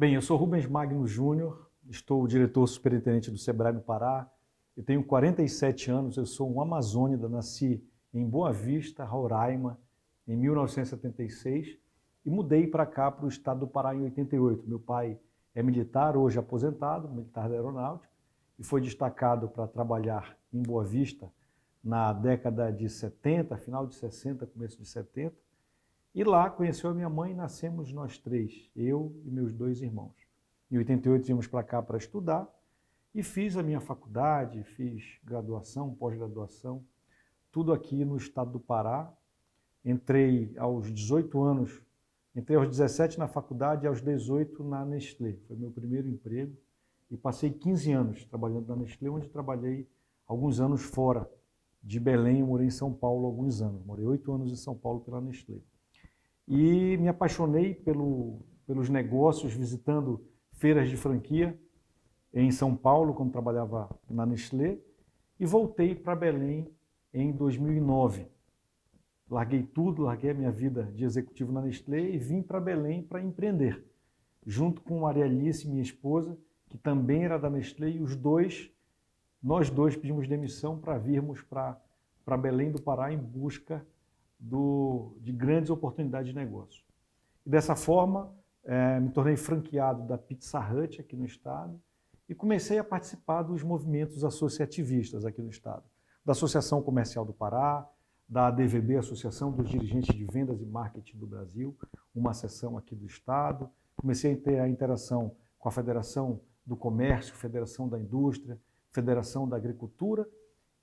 Bem, eu sou Rubens Magno Júnior, estou o diretor superintendente do Sebrae do Pará. Eu tenho 47 anos, eu sou um amazônida, nasci em Boa Vista, Roraima, em 1976 e mudei para cá, para o estado do Pará, em 88. Meu pai é militar, hoje aposentado, militar da aeronáutica, e foi destacado para trabalhar em Boa Vista na década de 70, final de 60, começo de 70. E lá conheceu a minha mãe e nascemos nós três, eu e meus dois irmãos. Em 88 viemos para cá para estudar e fiz a minha faculdade, fiz graduação, pós-graduação, tudo aqui no estado do Pará. Entrei aos 18 anos, entrei aos 17 na faculdade e aos 18 na Nestlé. Foi meu primeiro emprego e passei 15 anos trabalhando na Nestlé, onde trabalhei alguns anos fora de Belém. Eu morei em São Paulo alguns anos, morei 8 anos em São Paulo pela Nestlé. E me apaixonei pelos negócios, visitando feiras de franquia em São Paulo, quando trabalhava na Nestlé, e voltei para Belém em 2009. Larguei tudo, larguei a minha vida de executivo na Nestlé e vim para Belém para empreender, junto com Maria Alice, minha esposa, que também era da Nestlé, e nós dois pedimos demissão para virmos para Belém do Pará em busca de grandes oportunidades de negócio. E dessa forma, me tornei franqueado da Pizza Hut aqui no estado e comecei a participar dos movimentos associativistas aqui no estado, da Associação Comercial do Pará, da ADVB, Associação dos Dirigentes de Vendas e Marketing do Brasil, uma seção aqui do estado. Comecei a ter a interação com a Federação do Comércio, Federação da Indústria, Federação da Agricultura,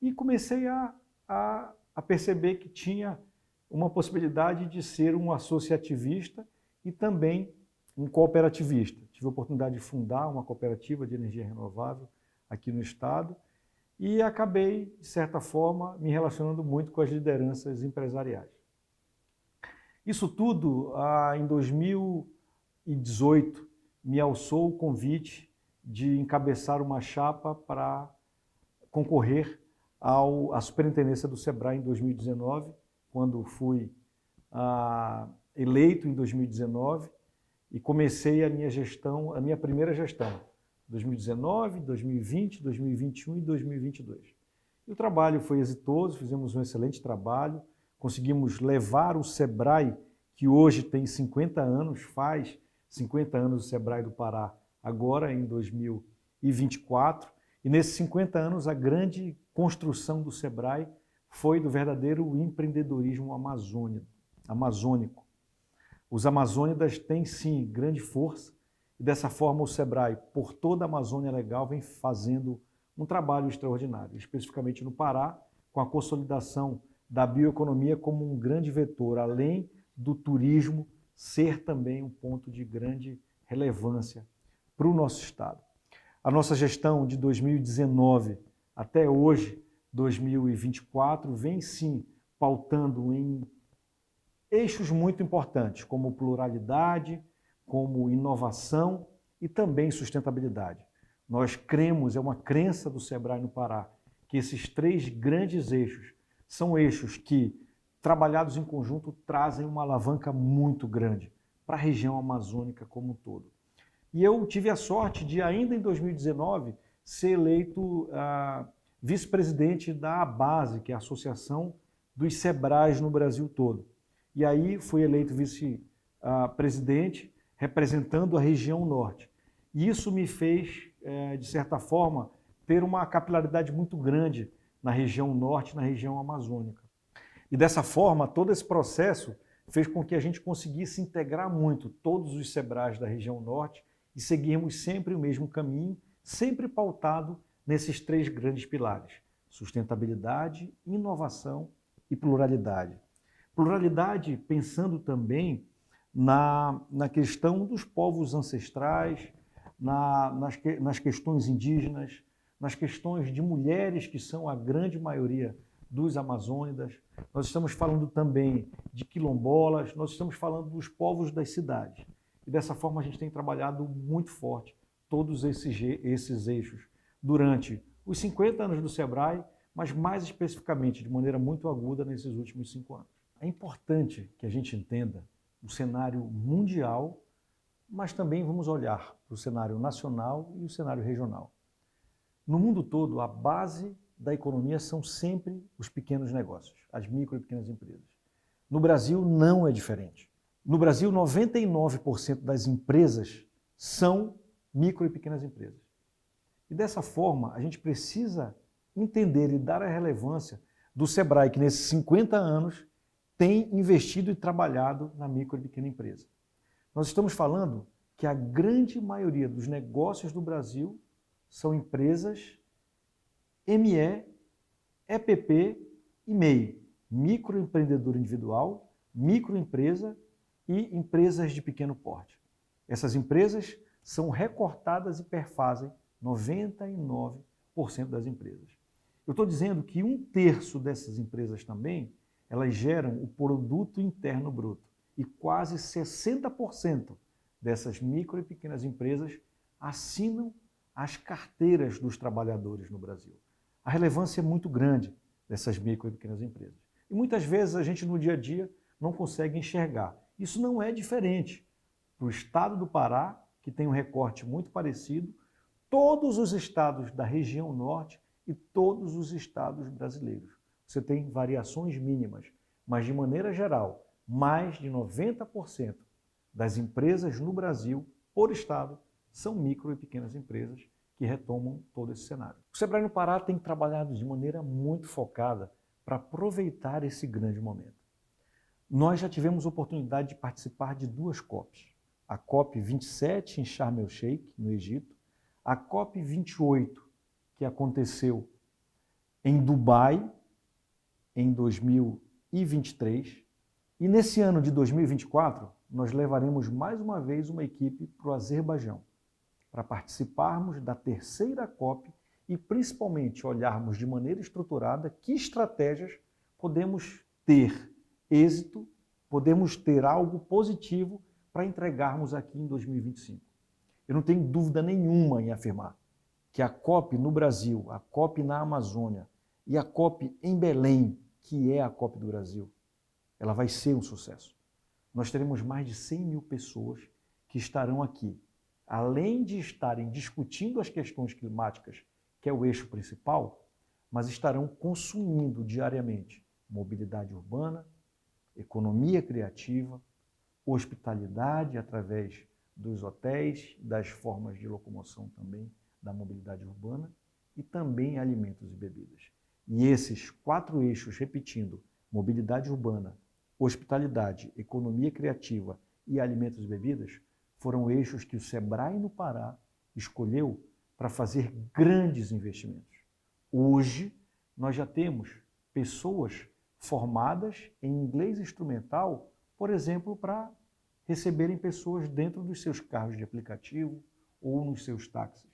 e comecei a perceber que tinha uma possibilidade de ser um associativista e também um cooperativista. Tive a oportunidade de fundar uma cooperativa de energia renovável aqui no estado e acabei, de certa forma, me relacionando muito com as lideranças empresariais. Isso tudo, em 2018, me alçou o convite de encabeçar uma chapa para concorrer à superintendência do Sebrae em 2019, quando fui eleito em 2019 e comecei a minha gestão, a minha primeira gestão, 2019, 2020, 2021 e 2022. E o trabalho foi exitoso, fizemos um excelente trabalho, conseguimos levar o Sebrae, que hoje tem 50 anos, faz 50 anos o Sebrae do Pará, agora em 2024, e nesses 50 anos a grande construção do Sebrae foi do verdadeiro empreendedorismo amazônico. Os amazônidas têm, sim, grande força, e dessa forma o Sebrae, por toda a Amazônia Legal, vem fazendo um trabalho extraordinário, especificamente no Pará, com a consolidação da bioeconomia como um grande vetor, além do turismo ser também um ponto de grande relevância para o nosso estado. A nossa gestão de 2019 até hoje, 2024, vem sim pautando em eixos muito importantes, como pluralidade, como inovação e também sustentabilidade. Nós cremos, é uma crença do Sebrae no Pará, que esses três grandes eixos são eixos que, trabalhados em conjunto, trazem uma alavanca muito grande para a região amazônica como um todo. E eu tive a sorte de, ainda em 2019, ser eleito vice-presidente da ABASE, que é a Associação dos Sebrais no Brasil todo. E aí fui eleito vice-presidente, representando a região norte. E isso me fez, de certa forma, ter uma capilaridade muito grande na região norte, na região amazônica. E dessa forma, todo esse processo fez com que a gente conseguisse integrar muito todos os Sebrais da região norte e seguirmos sempre o mesmo caminho, sempre pautado nesses três grandes pilares: sustentabilidade, inovação e pluralidade. Pluralidade pensando também na questão dos povos ancestrais, nas questões indígenas, nas questões de mulheres, que são a grande maioria dos amazônidas. Nós estamos falando também de quilombolas, nós estamos falando dos povos das cidades. E dessa forma a gente tem trabalhado muito forte todos esses eixos durante os 50 anos do Sebrae, mas mais especificamente, de maneira muito aguda, nesses últimos 5 anos. É importante que a gente entenda o cenário mundial mas também vamos olhar para o cenário nacional e o cenário regional. No mundo todo, a base da economia são sempre os pequenos negócios, as micro e pequenas empresas. No Brasil não é diferente. No Brasil, 99% das empresas são micro e pequenas empresas. E dessa forma, a gente precisa entender e dar a relevância do Sebrae, que nesses 50 anos tem investido e trabalhado na micro e pequena empresa. Nós estamos falando que a grande maioria dos negócios do Brasil são empresas ME, EPP e MEI, microempreendedor individual, microempresa e empresas de pequeno porte. Essas empresas são recortadas e perfazem 99% das empresas. Eu estou dizendo que 1/3 dessas empresas também, elas geram o produto interno bruto e quase 60% dessas micro e pequenas empresas assinam as carteiras dos trabalhadores no Brasil. A relevância é muito grande dessas micro e pequenas empresas. E muitas vezes a gente no dia a dia não consegue enxergar. Isso não é diferente para o estado do Pará, que tem um recorte muito parecido, todos os estados da região norte e todos os estados brasileiros. Você tem variações mínimas, mas de maneira geral, mais de 90% das empresas no Brasil, por estado, são micro e pequenas empresas que retomam todo esse cenário. O Sebrae no Pará tem trabalhado de maneira muito focada para aproveitar esse grande momento. Nós já tivemos oportunidade de participar de 2 COPs. A COP 27 em Sharm el-Sheikh, no Egito, a COP 28, que aconteceu em Dubai, em 2023, e nesse ano de 2024, nós levaremos mais uma vez uma equipe para o Azerbaijão, para participarmos da 3ª COP e principalmente olharmos de maneira estruturada que estratégias podemos ter êxito, podemos ter algo positivo para entregarmos aqui em 2025. Eu não tenho dúvida nenhuma em afirmar que a COP no Brasil, a COP na Amazônia e a COP em Belém, que é a COP do Brasil, ela vai ser um sucesso. Nós teremos mais de 100.000 pessoas que estarão aqui, além de estarem discutindo as questões climáticas, que é o eixo principal, mas estarão consumindo diariamente mobilidade urbana, economia criativa, hospitalidade através dos hotéis, das formas de locomoção também da mobilidade urbana e também alimentos e bebidas. E esses 4 eixos, repetindo, mobilidade urbana, hospitalidade, economia criativa e alimentos e bebidas, foram eixos que o Sebrae no Pará escolheu para fazer grandes investimentos. Hoje, nós já temos pessoas formadas em inglês instrumental, por exemplo, para receberem pessoas dentro dos seus carros de aplicativo ou nos seus táxis.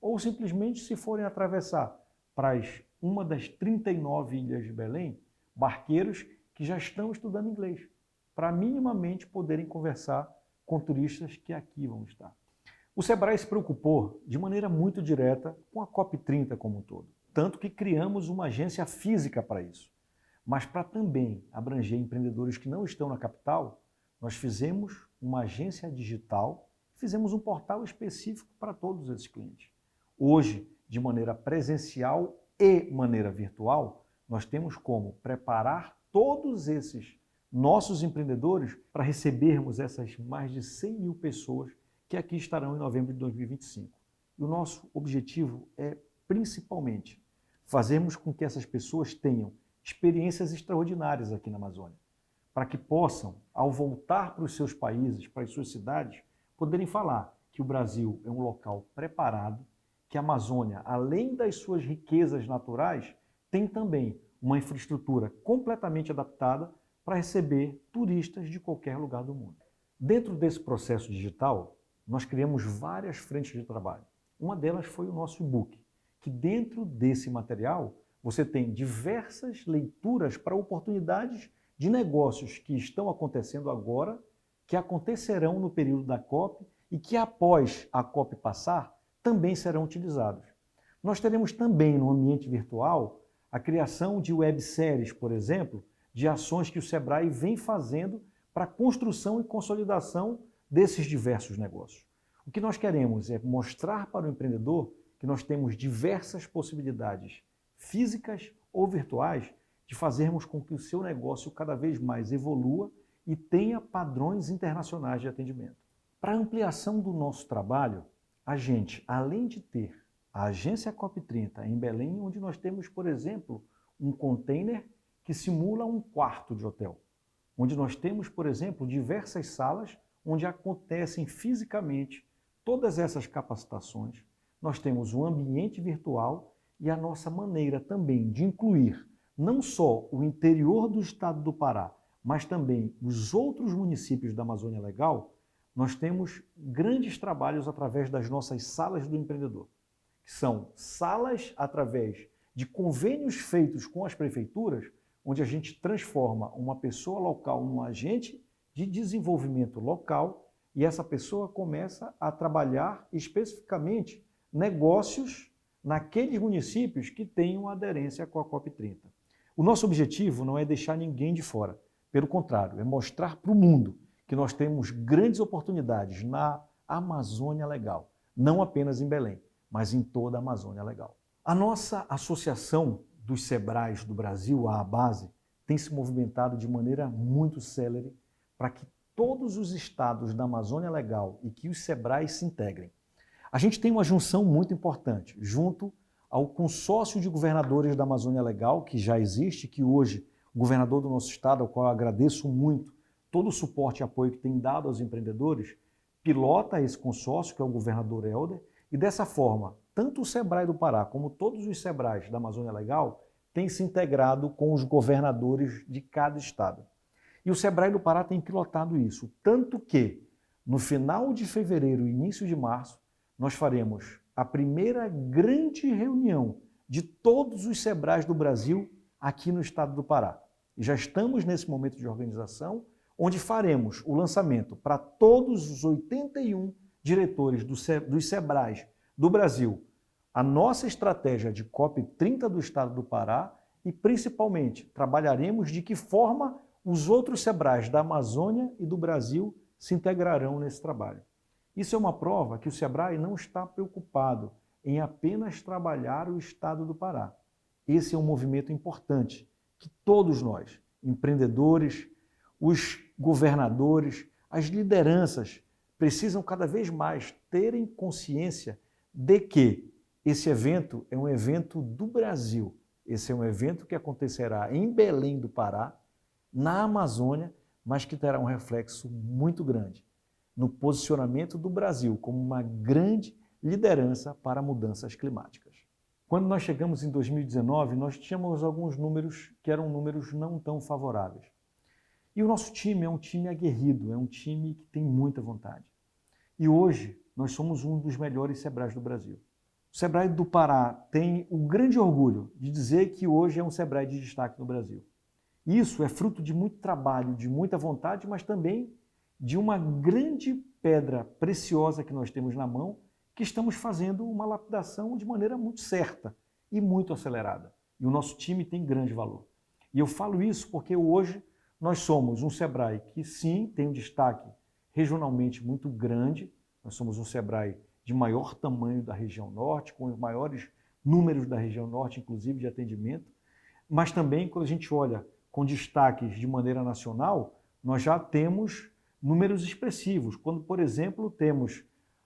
Ou simplesmente, se forem atravessar para uma das 39 ilhas de Belém, barqueiros que já estão estudando inglês, para minimamente poderem conversar com turistas que aqui vão estar. O Sebrae se preocupou de maneira muito direta com a COP30 como um todo, tanto que criamos uma agência física para isso. Mas para também abranger empreendedores que não estão na capital, nós fizemos uma agência digital, fizemos um portal específico para todos esses clientes. Hoje, de maneira presencial e maneira virtual, nós temos como preparar todos esses nossos empreendedores para recebermos essas mais de 100.000 pessoas que aqui estarão em novembro de 2025. E o nosso objetivo é, principalmente, fazermos com que essas pessoas tenham experiências extraordinárias aqui na Amazônia, para que possam, ao voltar para os seus países, para as suas cidades, poderem falar que o Brasil é um local preparado, que a Amazônia, além das suas riquezas naturais, tem também uma infraestrutura completamente adaptada para receber turistas de qualquer lugar do mundo. Dentro desse processo digital, nós criamos várias frentes de trabalho. Uma delas foi o nosso e-book, que dentro desse material você tem diversas leituras para oportunidades de negócios que estão acontecendo agora, que acontecerão no período da COP e que após a COP passar também serão utilizados. Nós teremos também no ambiente virtual a criação de webséries, por exemplo, de ações que o Sebrae vem fazendo para a construção e consolidação desses diversos negócios. O que nós queremos é mostrar para o empreendedor que nós temos diversas possibilidades físicas ou virtuais de fazermos com que o seu negócio cada vez mais evolua e tenha padrões internacionais de atendimento. Para a ampliação do nosso trabalho, a gente, além de ter a agência COP30 em Belém, onde nós temos, por exemplo, um container que simula um quarto de hotel, onde nós temos, por exemplo, diversas salas onde acontecem fisicamente todas essas capacitações. Nós temos um ambiente virtual e a nossa maneira também de incluir não só o interior do estado do Pará, mas também os outros municípios da Amazônia Legal. Nós temos grandes trabalhos através das nossas salas do empreendedor, que são salas através de convênios feitos com as prefeituras, onde a gente transforma uma pessoa local num agente de desenvolvimento local e essa pessoa começa a trabalhar especificamente negócios naqueles municípios que tenham aderência com a COP30. O nosso objetivo não é deixar ninguém de fora, pelo contrário, é mostrar para o mundo que nós temos grandes oportunidades na Amazônia Legal, não apenas em Belém, mas em toda a Amazônia Legal. A nossa Associação dos Sebrais do Brasil, a ABASE, tem se movimentado de maneira muito célere para que todos os estados da Amazônia Legal e que os Sebrais se integrem. A gente tem uma junção muito importante, junto ao consórcio de governadores da Amazônia Legal, que já existe, que hoje o governador do nosso estado, ao qual eu agradeço muito todo o suporte e apoio que tem dado aos empreendedores, pilota esse consórcio, que é o governador Helder, e dessa forma, tanto o Sebrae do Pará como todos os Sebrais da Amazônia Legal têm se integrado com os governadores de cada estado. E o Sebrae do Pará tem pilotado isso, tanto que no final de fevereiro e início de março, nós faremos a primeira grande reunião de todos os Sebrais do Brasil aqui no estado do Pará. E já estamos nesse momento de organização, onde faremos o lançamento para todos os 81 diretores dos Sebrais do Brasil, a nossa estratégia de COP30 do estado do Pará e, principalmente, trabalharemos de que forma os outros Sebrais da Amazônia e do Brasil se integrarão nesse trabalho. Isso é uma prova que o Sebrae não está preocupado em apenas trabalhar o estado do Pará. Esse é um movimento importante que todos nós, empreendedores, os governadores, as lideranças, precisam cada vez mais terem consciência de que esse evento é um evento do Brasil. Esse é um evento que acontecerá em Belém do Pará, na Amazônia, mas que terá um reflexo muito grande no posicionamento do Brasil como uma grande liderança para mudanças climáticas. Quando nós chegamos em 2019, nós tínhamos alguns números que eram números não tão favoráveis. E o nosso time é um time aguerrido, é um time que tem muita vontade. E hoje nós somos um dos melhores Sebrais do Brasil. O Sebrae do Pará tem o grande orgulho de dizer que hoje é um Sebrae de destaque no Brasil. Isso é fruto de muito trabalho, de muita vontade, mas também de uma grande pedra preciosa que nós temos na mão, que estamos fazendo uma lapidação de maneira muito certa e muito acelerada. E o nosso time tem grande valor. E eu falo isso porque hoje nós somos um Sebrae que sim, tem um destaque regionalmente muito grande. Nós somos um Sebrae de maior tamanho da região norte, com os maiores números da região norte, inclusive de atendimento. Mas também, quando a gente olha com destaques de maneira nacional, nós já temos números expressivos. Quando, por exemplo, temos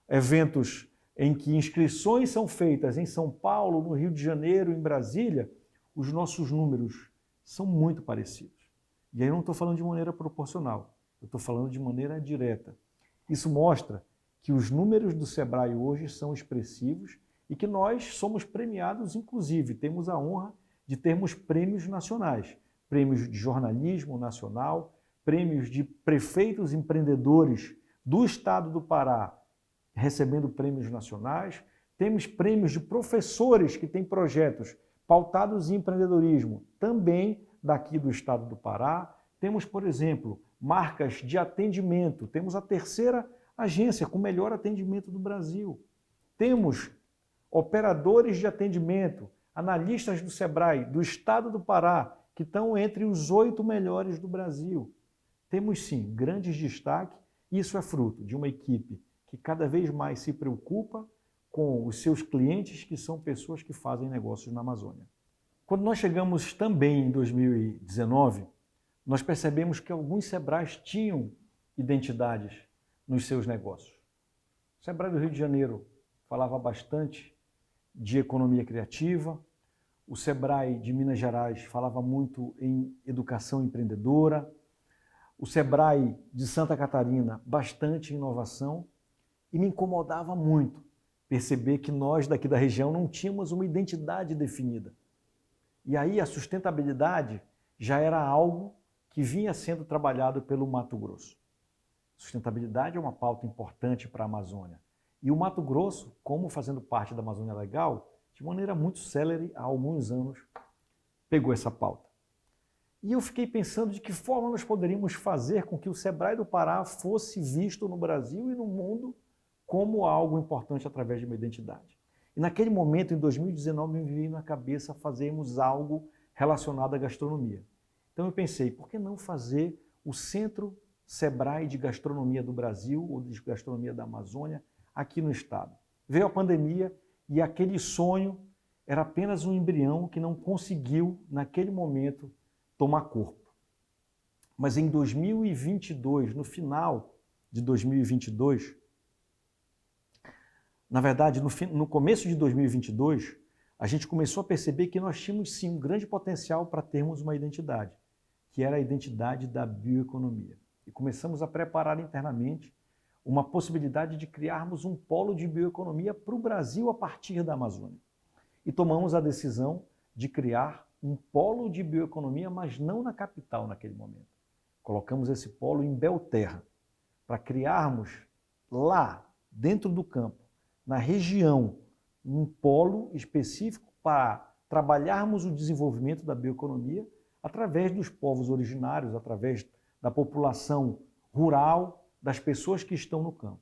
eventos em que inscrições são feitas em São Paulo, no Rio de Janeiro, em Brasília, os nossos números são muito parecidos. E aí eu não estou falando de maneira proporcional, eu estou falando de maneira direta. Isso mostra que os números do Sebrae hoje são expressivos e que nós somos premiados, inclusive, temos a honra de termos prêmios nacionais, prêmios de jornalismo nacional, prêmios de prefeitos empreendedores do estado do Pará recebendo prêmios nacionais, temos prêmios de professores que têm projetos pautados em empreendedorismo também daqui do estado do Pará. Temos, por exemplo, marcas de atendimento, temos a terceira agência com melhor atendimento do Brasil. Temos operadores de atendimento, analistas do Sebrae do estado do Pará, que estão entre os 8 melhores do Brasil. Temos sim grandes destaques Isso é fruto de uma equipe que cada vez mais se preocupa com os seus clientes, que são pessoas que fazem negócios na Amazônia. Quando nós chegamos também em 2019, nós percebemos que alguns Sebrais tinham identidades nos seus negócios. O Sebrae do Rio de Janeiro falava bastante de economia criativa, o Sebrae de Minas Gerais falava muito em educação empreendedora, o Sebrae de Santa Catarina bastante em inovação, e me incomodava muito perceber que nós daqui da região não tínhamos uma identidade definida. E aí a sustentabilidade já era algo que vinha sendo trabalhado pelo Mato Grosso. Sustentabilidade é uma pauta importante para a Amazônia. E o Mato Grosso, como fazendo parte da Amazônia Legal, de maneira muito célere, há alguns anos, pegou essa pauta. E eu fiquei pensando de que forma nós poderíamos fazer com que o Sebrae do Pará fosse visto no Brasil e no mundo como algo importante através de uma identidade. E naquele momento, em 2019, me veio na cabeça fazermos algo relacionado à gastronomia. Então eu pensei, por que não fazer o Centro Sebrae de Gastronomia do Brasil, ou de Gastronomia da Amazônia, aqui no estado? Veio a pandemia e aquele sonho era apenas um embrião que não conseguiu, naquele momento, tomar corpo. Mas em 2022, no final de 2022, na verdade, no começo de 2022, a gente começou a perceber que nós tínhamos sim um grande potencial para termos uma identidade, que era a identidade da bioeconomia. E começamos a preparar internamente uma possibilidade de criarmos um polo de bioeconomia para o Brasil a partir da Amazônia. E tomamos a decisão de criar um polo de bioeconomia, mas não na capital naquele momento. Colocamos esse polo em Belterra, para criarmos lá, dentro do campo, na região, um polo específico para trabalharmos o desenvolvimento da bioeconomia através dos povos originários, através da população rural, das pessoas que estão no campo.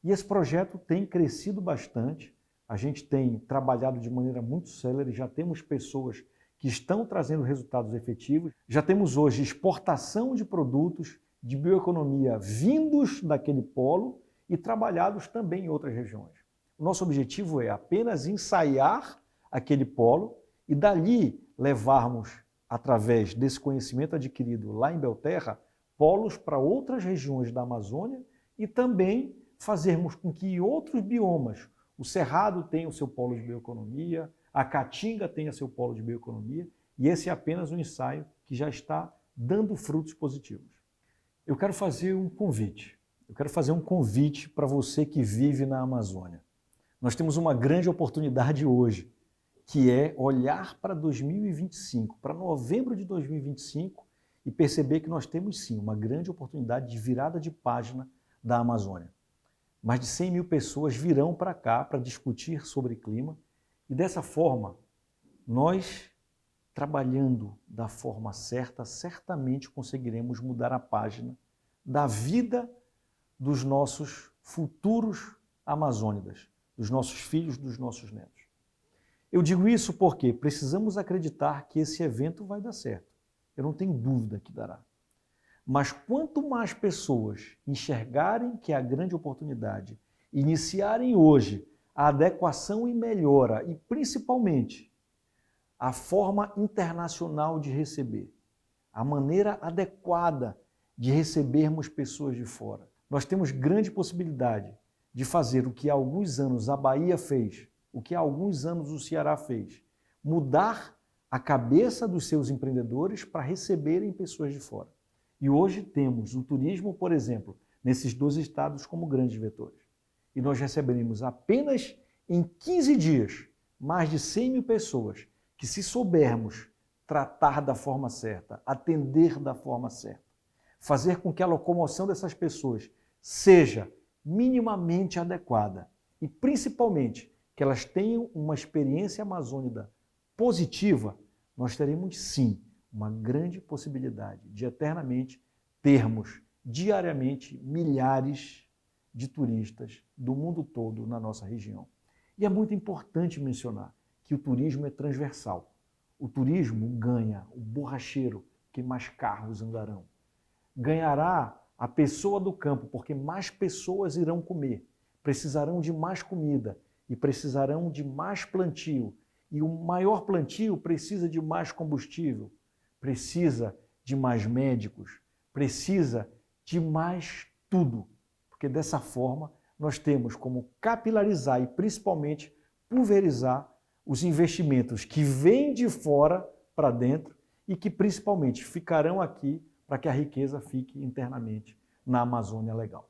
E esse projeto tem crescido bastante, a gente tem trabalhado de maneira muito célere, já temos pessoas que estão trazendo resultados efetivos, já temos hoje exportação de produtos de bioeconomia vindos daquele polo e trabalhados também em outras regiões. O nosso objetivo é apenas ensaiar aquele polo e dali levarmos, através desse conhecimento adquirido lá em Belterra, polos para outras regiões da Amazônia e também fazermos com que outros biomas, o Cerrado tenha o seu polo de bioeconomia, a Caatinga tenha seu polo de bioeconomia, e esse é apenas um ensaio que já está dando frutos positivos. Eu quero fazer um convite. Eu quero fazer um convite para você que vive na Amazônia. Nós temos uma grande oportunidade hoje, que é olhar para 2025, para novembro de 2025, e perceber que nós temos sim uma grande oportunidade de virada de página da Amazônia. Mais de 100 mil pessoas virão para cá para discutir sobre clima, e dessa forma, nós, trabalhando da forma certa, certamente conseguiremos mudar a página da vida dos nossos futuros amazônidas, dos nossos filhos, dos nossos netos. Eu digo isso porque precisamos acreditar que esse evento vai dar certo. Eu não tenho dúvida que dará. Mas quanto mais pessoas enxergarem que é a grande oportunidade, iniciarem hoje a adequação e melhora, e principalmente a forma internacional de receber, a maneira adequada de recebermos pessoas de fora, nós temos grande possibilidade de fazer o que há alguns anos a Bahia fez, o que há alguns anos o Ceará fez, mudar a cabeça dos seus empreendedores para receberem pessoas de fora. E hoje temos o turismo, por exemplo, nesses dois estados como grandes vetores. E nós receberemos apenas em 15 dias mais de 100 mil pessoas que, se soubermos tratar da forma certa, atender da forma certa, fazer com que a locomoção dessas pessoas seja minimamente adequada e, principalmente, que elas tenham uma experiência amazônica positiva, nós teremos sim uma grande possibilidade de eternamente termos diariamente milhares de turistas do mundo todo na nossa região. E é muito importante mencionar que o turismo é transversal. O turismo ganha o borracheiro, que mais carros andarão. Ganhará a pessoa do campo, porque mais pessoas irão comer, precisarão de mais comida e precisarão de mais plantio. E o maior plantio precisa de mais combustível, precisa de mais médicos, precisa de mais tudo. Porque dessa forma nós temos como capilarizar e principalmente pulverizar os investimentos que vêm de fora para dentro e que principalmente ficarão aqui para que a riqueza fique internamente na Amazônia Legal.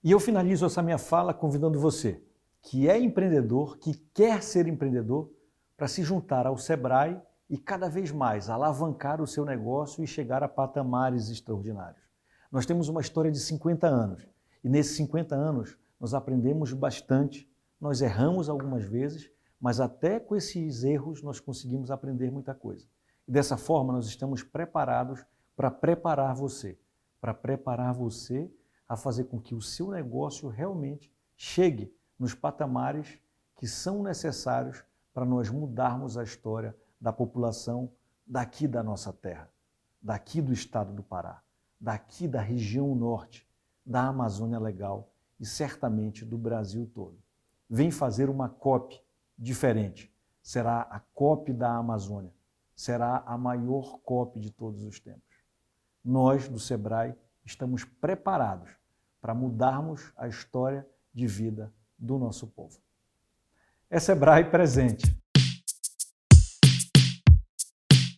E eu finalizo essa minha fala convidando você, que é empreendedor, que quer ser empreendedor, para se juntar ao Sebrae e cada vez mais alavancar o seu negócio e chegar a patamares extraordinários. Nós temos uma história de 50 anos e nesses 50 anos nós aprendemos bastante, nós erramos algumas vezes, mas até com esses erros nós conseguimos aprender muita coisa. E dessa forma nós estamos preparados para preparar você a fazer com que o seu negócio realmente chegue nos patamares que são necessários para nós mudarmos a história da população daqui da nossa terra, daqui do estado do Pará, daqui da região norte, da Amazônia Legal e certamente do Brasil todo. Vem fazer uma COP diferente. Será a COP da Amazônia. Será a maior COP de todos os tempos. Nós, do Sebrae, estamos preparados para mudarmos a história de vida do nosso povo. É Sebrae presente.